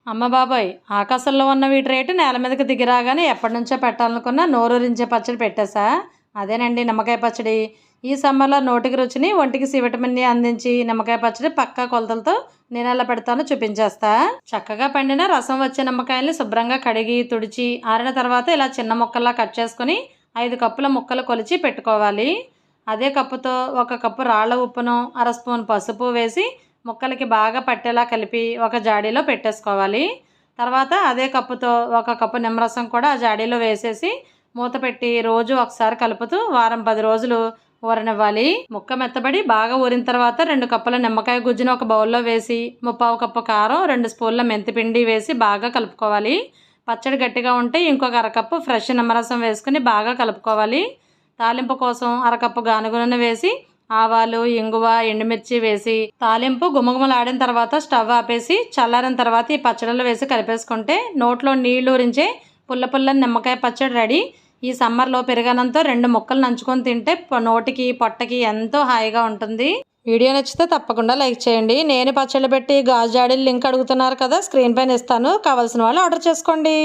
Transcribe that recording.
అమ్మ బాబోయ్! ఆకాశంలో ఉన్న వీటి రేటు నేల మీదకి దిగి రాగానే ఎప్పటినుంచో పెట్టాలనుకున్న నోరూరించే పచ్చడి పెట్టేశా. అదేనండి నిమ్మకాయ పచ్చడి. ఈ సమ్మర్‌లో నోటికి రుచిని, ఒంటికి సి విటమిన్‌ని అందించి నిమ్మకాయ పచ్చడి పక్కా కొలతలతో నేనెలా పెడతానో చూపించేస్తా. చక్కగా పండిన రసం వచ్చే నిమ్మకాయల్ని శుభ్రంగా కడిగి, తుడిచి, ఆరిన తర్వాత ఇలా చిన్న ముక్కల్లా కట్ చేసుకొని 5 కప్పుల ముక్కలు కొలిచి పెట్టుకోవాలి. అదే కప్పుతో 1 కప్పు రాళ్ళ ఉప్పును, అర స్పూన్ పసుపు వేసి ముక్కలకి బాగా పట్టేలా కలిపి ఒక జాడీలో పెట్టేసుకోవాలి. తర్వాత అదే కప్పుతో 1 కప్పు నిమ్మరసం కూడా ఆ జాడీలో వేసేసి మూత పెట్టి రోజు ఒకసారి కలుపుతూ వారం 10 రోజులు ఊరనివ్వాలి. ముక్క మెత్తబడి బాగా ఊరిన తర్వాత 2 కప్పుల నిమ్మకాయ గుజ్జును ఒక బౌల్లో వేసి 3/4 కప్పు కారం, 2 స్పూన్ల మెంతిపిండి వేసి బాగా కలుపుకోవాలి. పచ్చడి గట్టిగా ఉంటే ఇంకొక అరకప్పు ఫ్రెష్ నిమ్మరసం వేసుకుని బాగా కలుపుకోవాలి. తాలింపు కోసం అరకప్పు గానుగ నూనె వేసి ఆవాలు, ఇంగువ, ఎండుమిర్చి వేసి తాలింపు గుమగుమలాడిన తర్వాత స్టవ్ ఆపేసి చల్లారిన తర్వాత ఈ పచ్చడిలో వేసి కలిపేసుకుంటే నోట్లో నీళ్లు ఊరించే పుల్ల పుల్లని నిమ్మకాయ పచ్చడి రెడీ. ఈ సమ్మర్లో పెరుగన్నంతో 2 ముక్కలు నంచుకొని తింటే నోటికి పొట్టకి ఎంతో హాయిగా ఉంటుంది. వీడియో నచ్చితే తప్పకుండా లైక్ చేయండి. నేను పచ్చళ్ళు పెట్టి గాజు జాడీలు లింక్ అడుగుతున్నారు కదా, స్క్రీన్ పైన ఇస్తాను. కావాల్సిన వాళ్ళు ఆర్డర్ చేసుకోండి.